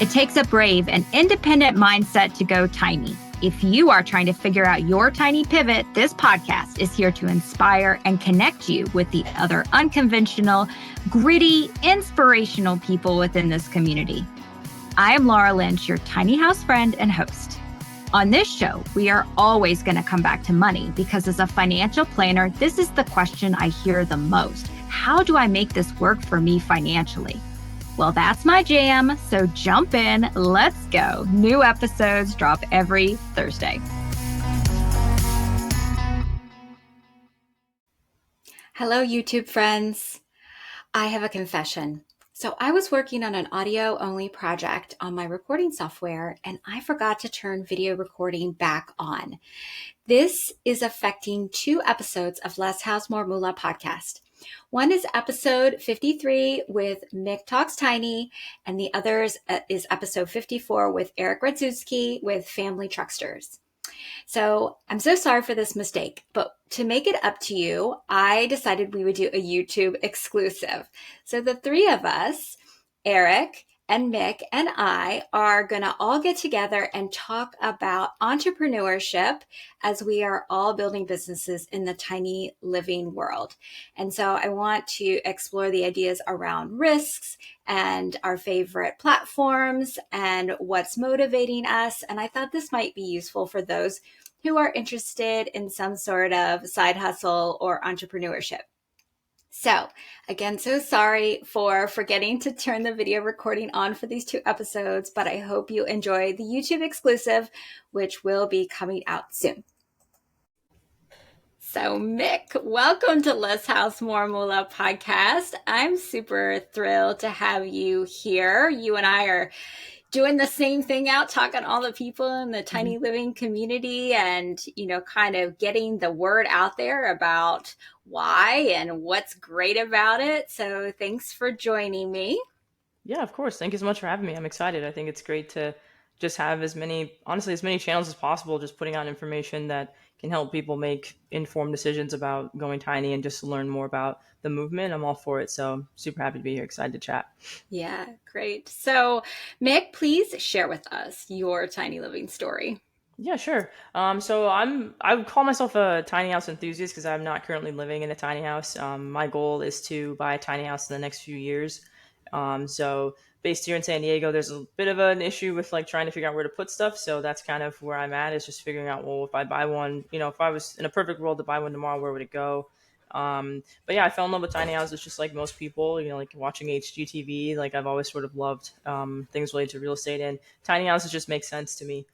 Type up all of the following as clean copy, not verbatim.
It takes a brave and independent mindset to go tiny. If you are trying to figure out your tiny pivot, this podcast is here to inspire and connect you with the other unconventional, gritty, inspirational people within this community. I am Laura Lynch, your tiny house friend and host. On this show, we are always going to come back to money because as a financial planner, this is the question I hear the most. How do I make this work for me financially? Well, that's my jam, so jump in, let's go. New episodes drop every Thursday. Hello, YouTube friends. I have a confession. So I was working on an audio-only project on my recording software, and I forgot to turn video recording back on. This is affecting 2 episodes of Less House, More Moolah podcast. One is episode 53 with Mick Talks Tiny, and the other is episode 54 with Eric Radzuski with Family Trucksters. So I'm so sorry for this mistake, but to make it up to you, I decided we would do a YouTube exclusive. So the 3 of us, Eric and Mick and I, are going to all get together and talk about entrepreneurship as we are all building businesses in the tiny living world. And so I want to explore the ideas around risks and our favorite platforms and what's motivating us. And I thought this might be useful for those who are interested in some sort of side hustle or entrepreneurship. So again, so sorry for forgetting to turn the video recording on for these 2 episodes, but I hope you enjoy the YouTube exclusive, which will be coming out soon. So Mick, welcome to Less House, More Moolah podcast. I'm super thrilled to have you here. You and I are doing the same thing out, talking to all the people in the tiny living community and, kind of getting the word out there about why and what's great about it. So thanks for joining me. Yeah, of course. Thank you so much for having me. I'm excited. I think it's great to just have as many channels as possible, just putting out information that can help people make informed decisions about going tiny and just learn more about the movement. I'm all for it. So I'm super happy to be here. Excited to chat. Yeah, great. So Mick, please share with us your tiny living story. Yeah, sure. So I would call myself a tiny house enthusiast because I'm not currently living in a tiny house. My goal is to buy a tiny house in the next few years. So based here in San Diego, there's a bit of an issue with like trying to figure out where to put stuff. So that's kind of where I'm at, is just figuring out, well, if I buy one, if I was in a perfect world to buy one tomorrow, where would it go? But yeah, I fell in love with tiny houses just like most people, like watching HGTV. Like I've always sort of loved things related to real estate, and tiny houses just make sense to me.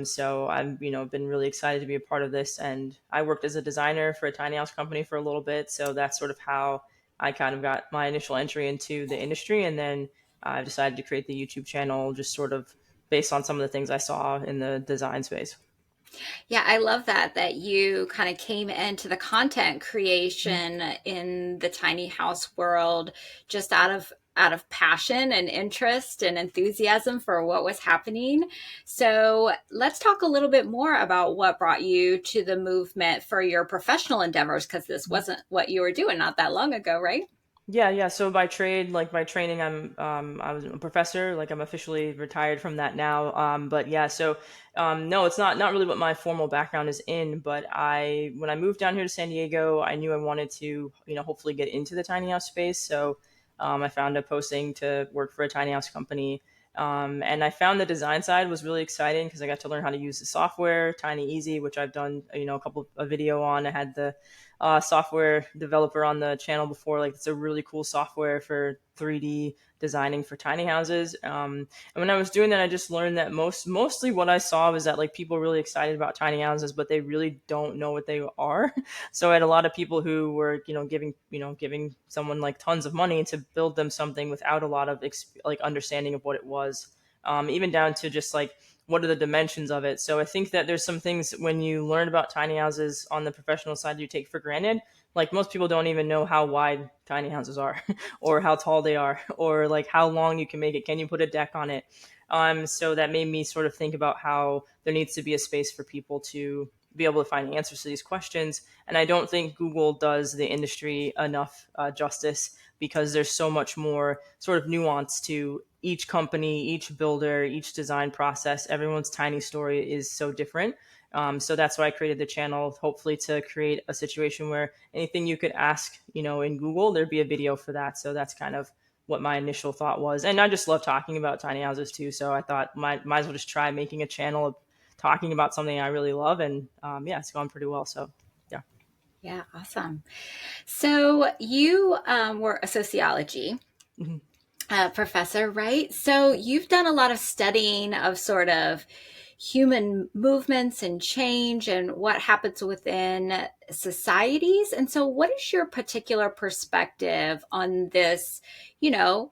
So I've, been really excited to be a part of this, and I worked as a designer for a tiny house company for a little bit. So that's sort of how I kind of got my initial entry into the industry. And then I decided to create the YouTube channel just sort of based on some of the things I saw in the design space. Yeah, I love that you kind of came into the content creation in the tiny house world just out of passion and interest and enthusiasm for what was happening. So let's talk a little bit more about what brought you to the movement for your professional endeavors, because this wasn't what you were doing not that long ago, right? Yeah. So by trade, like by training, I was a professor. Like I'm officially retired from that now. But yeah, so no, it's not really what my formal background is in. But when I moved down here to San Diego, I knew I wanted to, hopefully get into the tiny house space. So I found a posting to work for a tiny house company. And I found the design side was really exciting because I got to learn how to use the software, Tiny Easy, which I've done, a couple of video on. I had the software developer on the channel before. Like it's a really cool software for 3D designing for tiny houses. And when I was doing that, I just learned that mostly what I saw was that like people are really excited about tiny houses, but they really don't know what they are. So I had a lot of people who were, giving someone like tons of money to build them something without a lot of like understanding of what it was. Even down to just like, what are the dimensions of it? So I think that there's some things when you learn about tiny houses on the professional side you take for granted. Like most people don't even know how wide tiny houses are or how tall they are or like how long you can make it. Can you put a deck on it? So that made me sort of think about how there needs to be a space for people to be able to find answers to these questions. And I don't think Google does the industry enough justice, because there's so much more sort of nuance to each company, each builder, each design process. Everyone's tiny story is so different. So that's why I created the channel, hopefully to create a situation where anything you could ask, in Google, there'd be a video for that. So that's kind of what my initial thought was. And I just love talking about tiny houses too. So I thought might as well just try making a channel of talking about something I really love. And yeah, it's gone pretty well. So yeah. Yeah, awesome. So you were a sociology Mhm. professor, right? So you've done a lot of studying of sort of human movements and change and what happens within societies. And so, what is your particular perspective on this,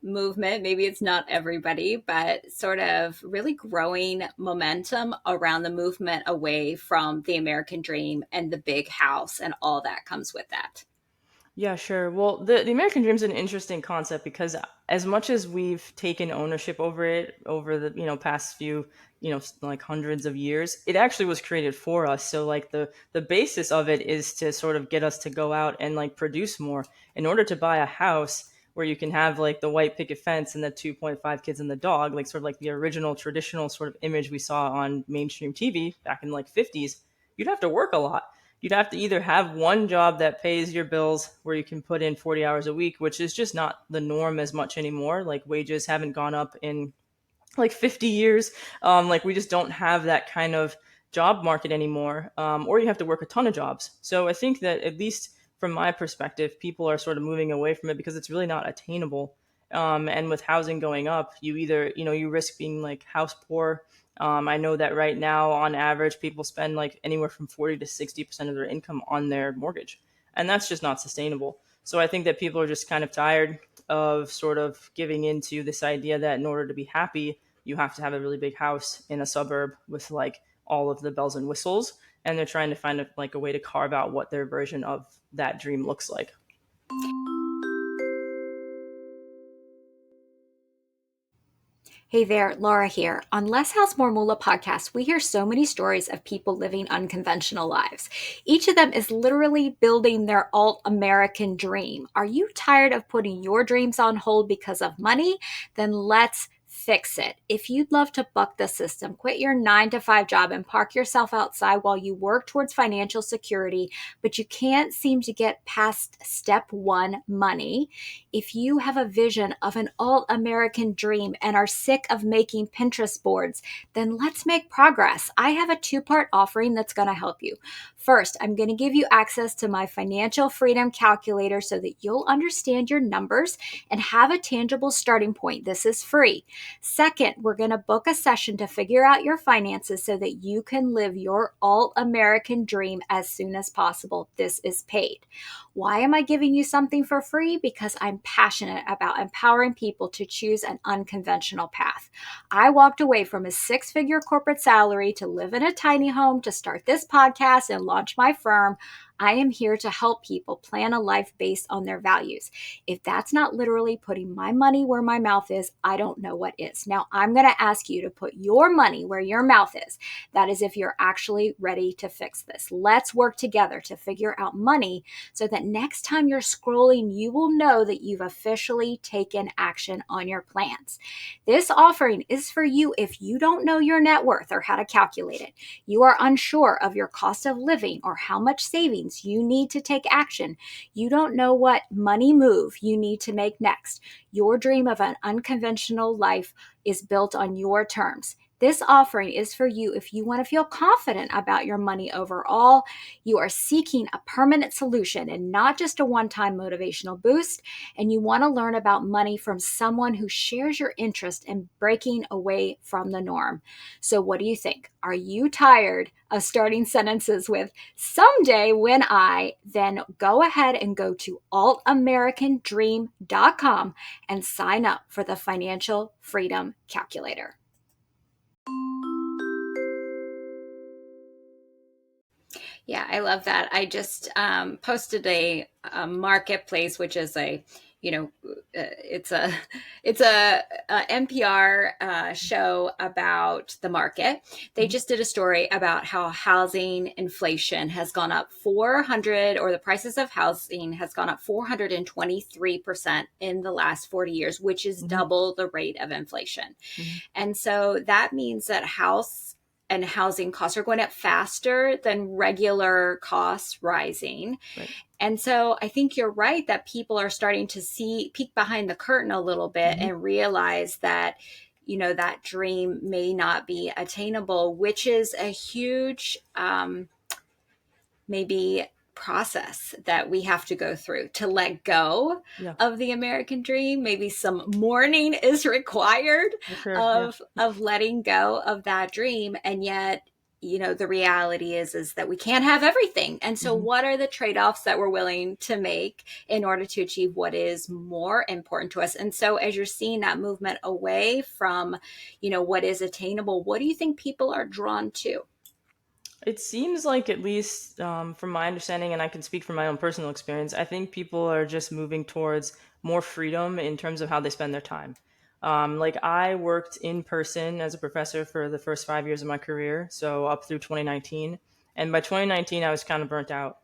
movement? Maybe it's not everybody, but sort of really growing momentum around the movement away from the American dream and the big house and all that comes with that. Yeah, sure. Well, the American dream is an interesting concept, because as much as we've taken ownership over it over the past few like hundreds of years, it actually was created for us. So like the basis of it is to sort of get us to go out and like produce more. In order to buy a house where you can have like the white picket fence and the 2.5 kids and the dog, like sort of like the original traditional sort of image we saw on mainstream TV back in like 50s, you'd have to work a lot. You'd have to either have one job that pays your bills where you can put in 40 hours a week, which is just not the norm as much anymore. Like wages haven't gone up in like 50 years. Like we just don't have that kind of job market anymore. Or you have to work a ton of jobs. So I think that, at least from my perspective, people are sort of moving away from it because it's really not attainable. And with housing going up, you either, you risk being like house poor. I know that right now, on average, people spend like anywhere from 40 to 60% of their income on their mortgage. And that's just not sustainable. So I think that people are just kind of tired of sort of giving into this idea that in order to be happy, you have to have a really big house in a suburb with like all of the bells and whistles. And they're trying to find like a way to carve out what their version of that dream looks like. Hey there, Laura here. On Less House More Moolah podcast, we hear so many stories of people living unconventional lives. Each of them is literally building their alt American dream. Are you tired of putting your dreams on hold because of money? Then let's fix it. If you'd love to buck the system, quit your 9 to 5 job and park yourself outside while you work towards financial security, but you can't seem to get past step one, money. If you have a vision of an alt American dream and are sick of making Pinterest boards, then let's make progress. I have a 2-part offering that's going to help you. First, I'm going to give you access to my financial freedom calculator so that you'll understand your numbers and have a tangible starting point. This is free. Second, we're going to book a session to figure out your finances so that you can live your alt American dream as soon as possible. This is paid. Why am I giving you something for free? Because I'm passionate about empowering people to choose an unconventional path. I walked away from a 6-figure corporate salary to live in a tiny home, to start this podcast and launch my firm. I am here to help people plan a life based on their values. If that's not literally putting my money where my mouth is, I don't know what is. Now, I'm going to ask you to put your money where your mouth is. That is if you're actually ready to fix this. Let's work together to figure out money so that next time you're scrolling, you will know that you've officially taken action on your plans. This offering is for you if you don't know your net worth or how to calculate it. You are unsure of your cost of living or how much savings you need to take action. You don't know what money move you need to make next. Your dream of an unconventional life is built on your terms. This offering is for you if you want to feel confident about your money overall. You are seeking a permanent solution and not just a one-time motivational boost. And you want to learn about money from someone who shares your interest in breaking away from the norm. So what do you think? Are you tired of starting sentences with someday when I? Then go ahead and go to altamericandream.com and sign up for the Financial Freedom Calculator. Yeah, I love that. I just posted a marketplace, which is a you know, it's a it's a NPR show about the market. They Mhm. just did a story about how housing inflation has gone up 400, or the prices of housing has gone up 423% in the last 40 years, which is Mhm. double the rate of inflation. Mhm. And so that means that house and housing costs are going up faster than regular costs rising. Right. And so I think you're right that people are starting to see, peek behind the curtain a little bit Mhm. and realize that, that dream may not be attainable, which is a huge, maybe process that we have to go through to let go Yeah. of the American dream. Maybe some mourning is required For sure. Yeah. of letting go of that dream. And yet, the reality is that we can't have everything. And so Mhm. what are the trade-offs that we're willing to make in order to achieve what is more important to us? And so as you're seeing that movement away from, what is attainable, what do you think people are drawn to? It seems like, at least from my understanding, and I can speak from my own personal experience, I think people are just moving towards more freedom in terms of how they spend their time. Like, I worked in person as a professor for the first 5 years of my career, so up through 2019. And by 2019, I was kind of burnt out.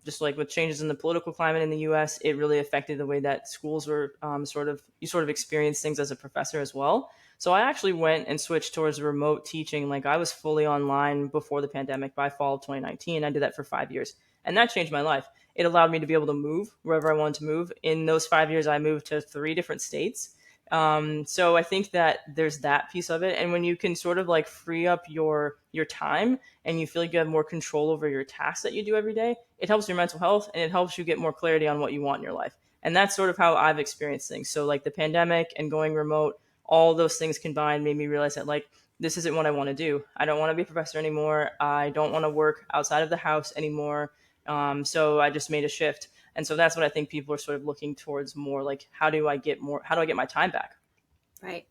Just like with changes in the political climate in the U.S., it really affected the way that schools were you sort of experience things as a professor as well. So I actually went and switched towards remote teaching. Like, I was fully online before the pandemic by fall of 2019. I did that for 5 years, and that changed my life. It allowed me to be able to move wherever I wanted to move. In those 5 years, I moved to 3 different states. So I think that there's that piece of it. And when you can sort of like free up your time and you feel like you have more control over your tasks that you do every day, it helps your mental health and it helps you get more clarity on what you want in your life. And that's sort of how I've experienced things. So like the pandemic and going remote, all those things combined made me realize that, like, this isn't what I want to do. I don't want to be a professor anymore. I don't want to work outside of the house anymore. So I just made a shift. And so that's what I think people are sort of looking towards more, like, how do I get my time back? Right.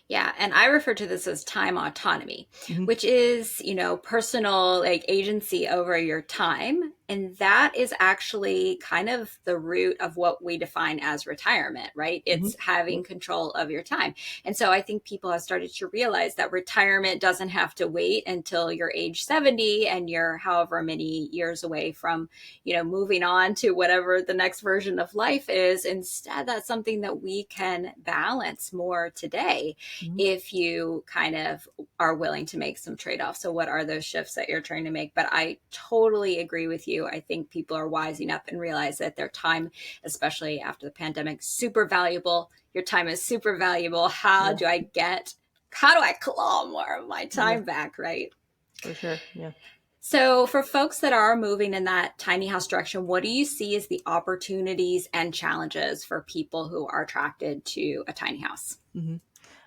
Yeah, and I refer to this as time autonomy, Hmm. which is, personal like agency over your time. And that is actually kind of the root of what we define as retirement, right? Hmm. It's having control of your time. And so I think people have started to realize that retirement doesn't have to wait until you're age 70 and you're however many years away from, moving on to whatever the next version of life is. Instead, that's something that we can balance more today Hmm. if you kind of are willing to make some trade-offs. So what are those shifts that you're trying to make? But I totally agree with you. I think people are wising up and realize that their time, especially after the pandemic, super valuable. Your time is super valuable. Yeah. How do I claw more of my Yeah. time back, right? For sure. Yeah. So, for folks that are moving in that tiny house direction, what do you see as the opportunities and challenges for people who are attracted to a tiny house? Hmm.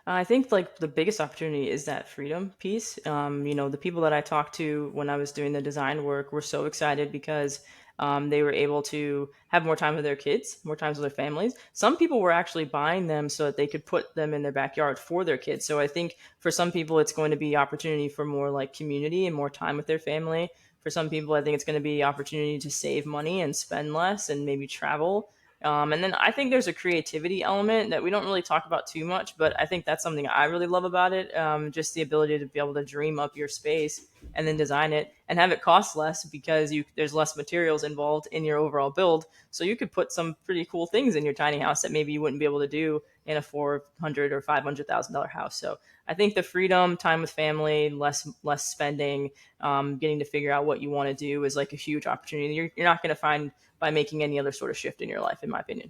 I think like the biggest opportunity is that freedom piece. The people that I talked to when I was doing the design work were so excited because they were able to have more time with their kids, more times with their families. Some people were actually buying them so that they could put them in their backyard for their kids. So I think for some people, it's going to be opportunity for more like community and more time with their family. For some people, I think it's going to be opportunity to save money and spend less and maybe travel. And then I think there's a creativity element that we don't really talk about too much, but I think that's something I really love about it. Just the ability to be able to dream up your space and then design it and have it cost less because there's less materials involved in your overall build. So you could put some pretty cool things in your tiny house that maybe you wouldn't be able to do in a $400,000 or $500,000 house. So I think the freedom, time with family, less spending, getting to figure out what you want to do is like a huge opportunity. You're not going to find by making any other sort of shift in your life, in my opinion.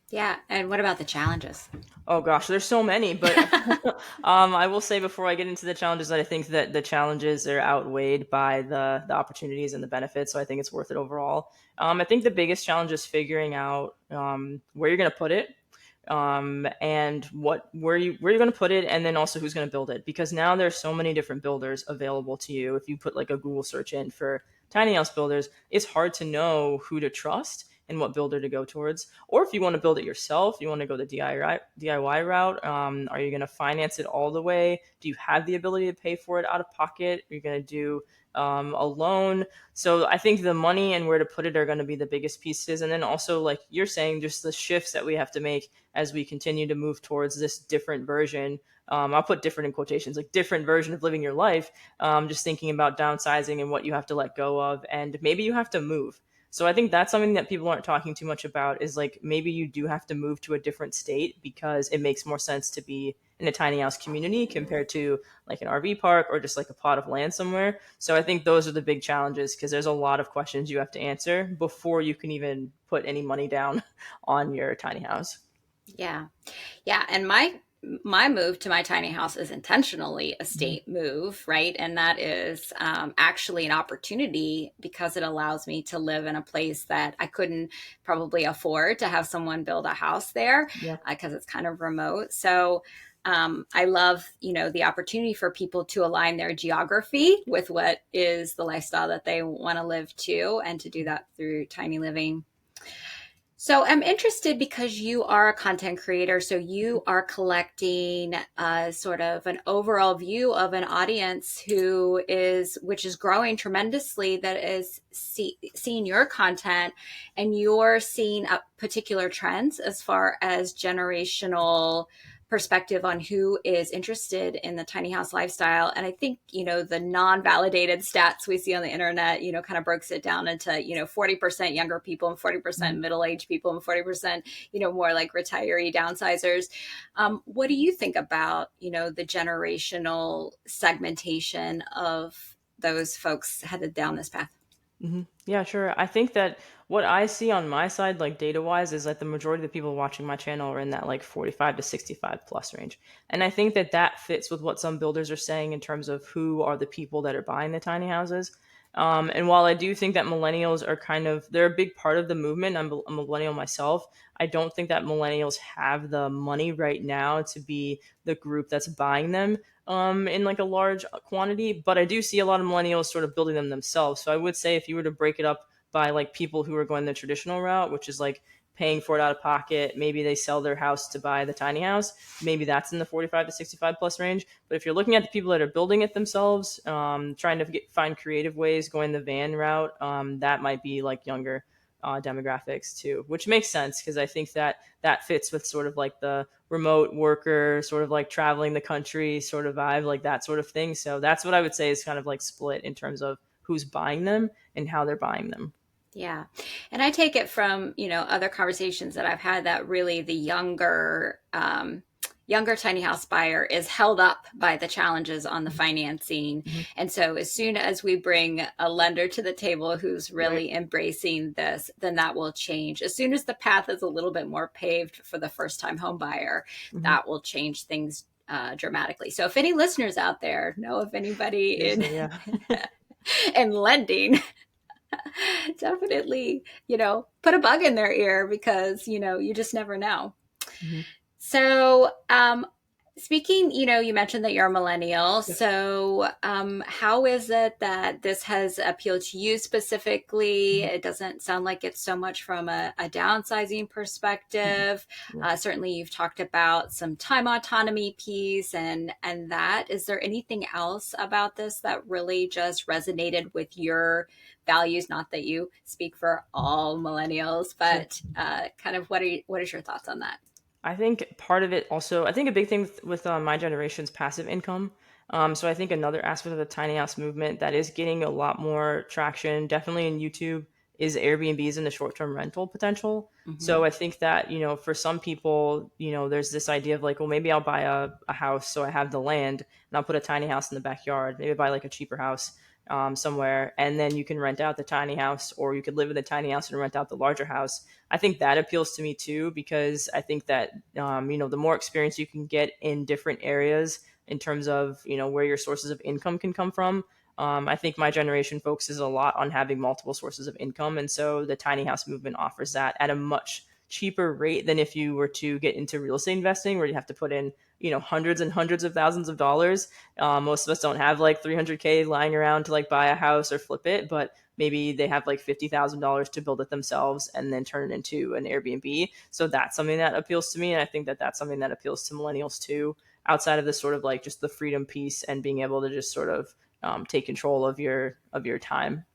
Yeah. And what about the challenges? Oh gosh, there's so many, but I will say before I get into the challenges that I think that the challenges are outweighed by the opportunities and the benefits. So I think it's worth it overall. I think the biggest challenge is figuring out where you're going to put it, and where you're going to put it, and then also who's going to build it. Because now there's so many different builders available to you. If you put like a Google search in for tiny house builders, it's hard to know who to trust. and what builder to go towards. Or if you want to build it yourself, you want to go the DIY route. Are you going to finance it all the way? Do you have the ability to pay for it out of pocket? Are you going to do a loan? So I think the money and where to put it are going to be the biggest pieces. And then also, like you're saying, just the shifts that we have to make as we continue to move towards this different version. I'll put different in quotations, like different version of living your life. Just thinking about downsizing and what you have to let go of, and maybe you have to move. So I think that's something that people aren't talking too much about, is like maybe you do have to move to a different state because it makes more sense to be in a tiny house community compared to like an RV park or just like a plot of land somewhere. So I think those are the big challenges, because there's a lot of questions you have to answer before you can even put any money down on your tiny house. Yeah. Yeah. And my move to my tiny house is intentionally a Mm-hmm. state move, right? And that is actually an opportunity because it allows me to live in a place that I couldn't probably afford to have someone build a house there Yeah. because it's kind of remote. So I love, the opportunity for people to align their geography with what is the lifestyle that they want to live to, and to do that through tiny living. So I'm interested because you are a content creator. So you are collecting sort of an overall view of an audience which is growing tremendously, that is seeing your content, and you're seeing particular trends as far as generational perspective on who is interested in the tiny house lifestyle. And I think, the non-validated stats we see on the internet, kind of breaks it down into, 40% younger people and 40% Mm-hmm. middle-aged people and 40%, more like retiree downsizers. What do you think about, the generational segmentation of those folks headed down this path? Yeah, sure. I think that what I see on my side, like data wise, is like the majority of the people watching my channel are in that like 45 to 65 plus range. And I think that that fits with what some builders are saying in terms of who are the people that are buying the tiny houses. And while I do think that millennials are they're a big part of the movement, I'm a millennial myself. I don't think that millennials have the money right now to be the group that's buying them in like a large quantity, but I do see a lot of millennials sort of building them themselves. So I would say if you were to break it up by like people who are going the traditional route, which is like paying for it out of pocket, maybe they sell their house to buy the tiny house, maybe that's in the 45 to 65 plus range. But if you're looking at the people that are building it themselves, trying to find creative ways, going the van route, that might be like younger demographics too, which makes sense because I think that that fits with sort of like the remote worker, sort of like traveling the country sort of vibe, like that sort of thing. So that's what I would say is kind of like split in terms of who's buying them and how they're buying them. Yeah. And I take it from, other conversations that I've had, that really the younger tiny house buyer is held up by the challenges on the financing. Mm-hmm. And so as soon as we bring a lender to the table who's Right. really embracing this, then that will change. As soon as the path is a little bit more paved for the first time home buyer, Mm-hmm. that will change things dramatically. So if any listeners out there know of anybody in Seriously, yeah. in lending, definitely, put a bug in their ear, because, you just never know. Mm-hmm. So, speaking, you mentioned that you're a millennial. Yeah. So, how is it that this has appealed to you specifically? Mm-hmm. It doesn't sound like it's so much from a downsizing Mm-hmm. perspective. Yeah. Certainly, you've talked about some time autonomy piece, and that. Is there anything else about this that really just resonated with your values? Not that you speak for all millennials, Sure. but kind of what is your thoughts on that? I think part of it also, I think a big thing with my generation's passive income. So I think another aspect of the tiny house movement that is getting a lot more traction, definitely in YouTube, is Airbnbs and the short term rental potential. Mm-hmm. So I think that, for some people, there's this idea of like, well, maybe I'll buy a house so I have the land and I'll put a tiny house in the backyard, maybe buy like a cheaper house somewhere, and then you can rent out the tiny house, or you could live in the tiny house and rent out the larger house. I think that appeals to me too, because I think that the more experience you can get in different areas in terms of where your sources of income can come from. I think my generation focuses a lot on having multiple sources of income, and so the tiny house movement offers that at a much cheaper rate than if you were to get into real estate investing, where you have to put in, hundreds and hundreds of thousands of dollars. Most of us don't have like 300K lying around to like buy a house or flip it, but maybe they have like $50,000 to build it themselves and then turn it into an Airbnb. So that's something that appeals to me. And I think that that's something that appeals to millennials too, outside of this sort of like just the freedom piece and being able to just sort of take control of your time.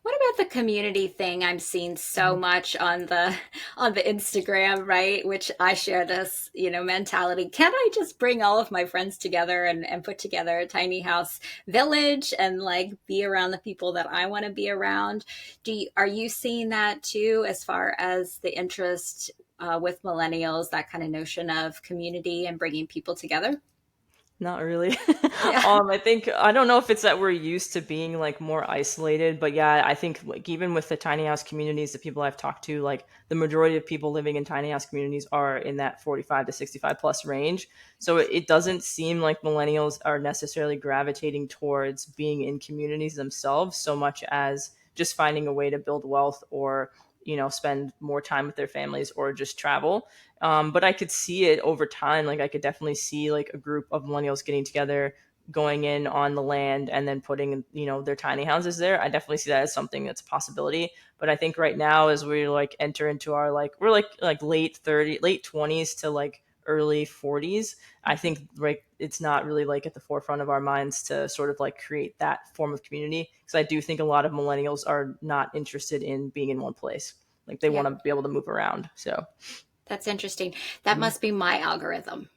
What about the community thing? I'm seeing so Mhm. much on the Instagram, right? Which I share this, mentality. Can I just bring all of my friends together and put together a tiny house village and like be around the people that I want to be around? Are you seeing that too, as far as the interest with millennials, that kind of notion of community and bringing people together? Not really. Yeah. I think I don't know if it's that we're used to being like more isolated, but yeah, I think like even with the tiny house communities, the people I've talked to, like the majority of people living in tiny house communities are in that 45 to 65 plus range. So it doesn't seem like millennials are necessarily gravitating towards being in communities themselves so much as just finding a way to build wealth or spend more time with their families or just travel. But I could see it over time. Like I could definitely see like a group of millennials getting together, going in on the land, and then putting their tiny houses there. I definitely see that as something that's a possibility. But I think right now, as we like enter into our like we're like late 20s to like early 40s, I think like it's not really like at the forefront of our minds to sort of like create that form of community, because I do think a lot of millennials are not interested in being in one place. Like they Yeah, want to be able to move around. So. that's interesting. That Mhm. must be my algorithm.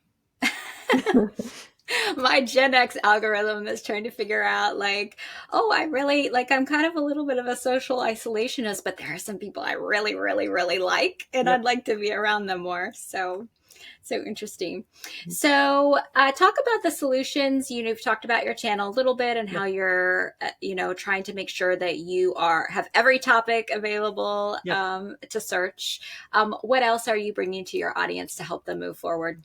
My Gen X algorithm is trying to figure out like, oh, I really like, I'm kind of a little bit of a social isolationist, but there are some people I really, really, really like, and I'd Yep. like to be around them more. So interesting. So, talk about the solutions. You've talked about your channel a little bit and Yeah. how you're, trying to make sure that you have every topic available Yep. to search. What else are you bringing to your audience to help them move forward?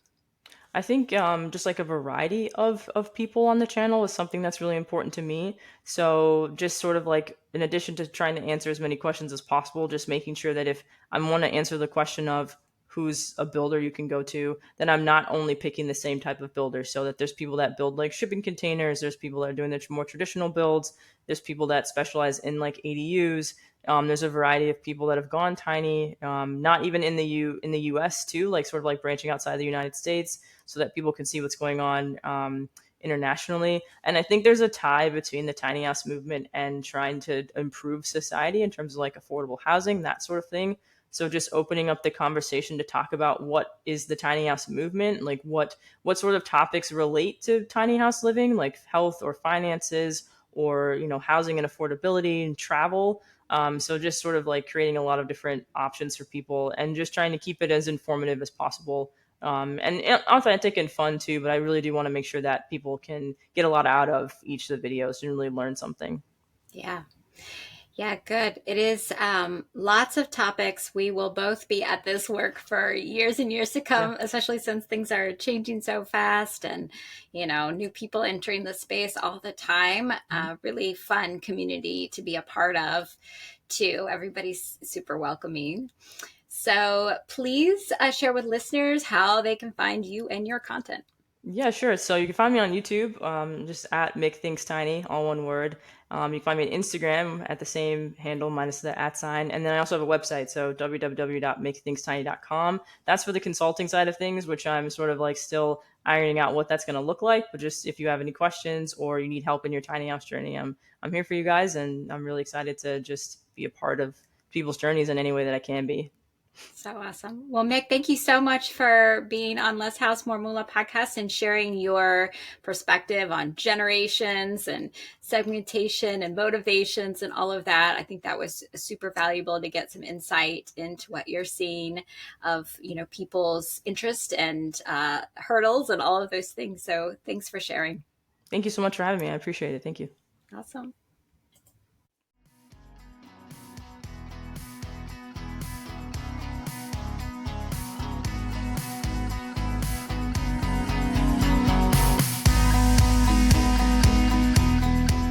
I think just like a variety of people on the channel is something that's really important to me. So just sort of like in addition to trying to answer as many questions as possible, just making sure that if I want to answer the question of who's a builder you can go to, then I'm not only picking the same type of builder. So that there's people that build like shipping containers, there's people that are doing the more traditional builds, there's people that specialize in like ADUs. There's a variety of people that have gone tiny, not even in the U.S. too, like sort of like branching outside the United States, so that people can see what's going on internationally. And I think there's a tie between the tiny house movement and trying to improve society in terms of like affordable housing, that sort of thing. So just opening up the conversation to talk about what is the tiny house movement, like what sort of topics relate to tiny house living, like health or finances or housing and affordability and travel. So just sort of like creating a lot of different options for people and just trying to keep it as informative as possible, and authentic and fun too. But I really do want to make sure that people can get a lot out of each of the videos and really learn something. Yeah. Yeah, good. It is lots of topics. We will both be at this work for years and years to Yeah. come, especially since things are changing so fast and, new people entering the space all the time. Mhm. Really fun community to be a part of, too. Everybody's super welcoming. So please share with listeners how they can find you and your content. Yeah, sure. So you can find me on YouTube, just at Make Things Tiny, all one word. You can find me on Instagram at the same handle minus the at sign. And then I also have a website, so www.makethingstiny.com. That's for the consulting side of things, which I'm sort of like still ironing out what that's going to look like. But just if you have any questions or you need help in your tiny house journey, I'm here for you guys, and I'm really excited to just be a part of people's journeys in any way that I can be. So awesome. Well, Mick, thank you so much for being on Less House, More Moolah podcast and sharing your perspective on generations and segmentation and motivations and all of that. I think that was super valuable to get some insight into what you're seeing of, people's interest and hurdles and all of those things. So thanks for sharing. Thank you so much for having me. I appreciate it. Thank you. Awesome.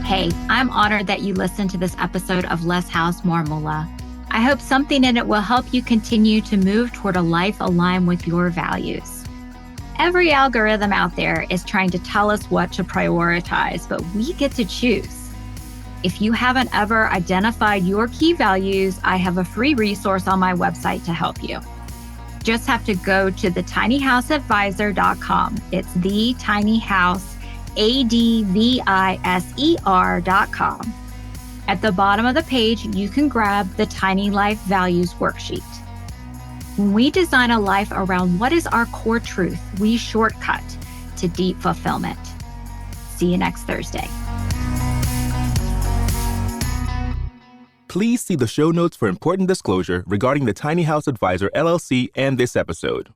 Hey, I'm honored that you listened to this episode of Less House, More Moolah. I I hope something in it will help you continue to move toward a life aligned with your values. Every algorithm out there is trying to tell us what to prioritize, but we get to choose. If you haven't ever identified your key values, I have a free resource on my website to help you. Just have to go to thetinyhouseadvisor.com. It's thetinyhouseadviser.com. At the bottom of the page, you can grab the Tiny Life Values worksheet. When we design a life around what is our core truth, we shortcut to deep fulfillment. See you next Thursday. Please see the show notes for important disclosure regarding the Tiny House Advisor LLC and this episode.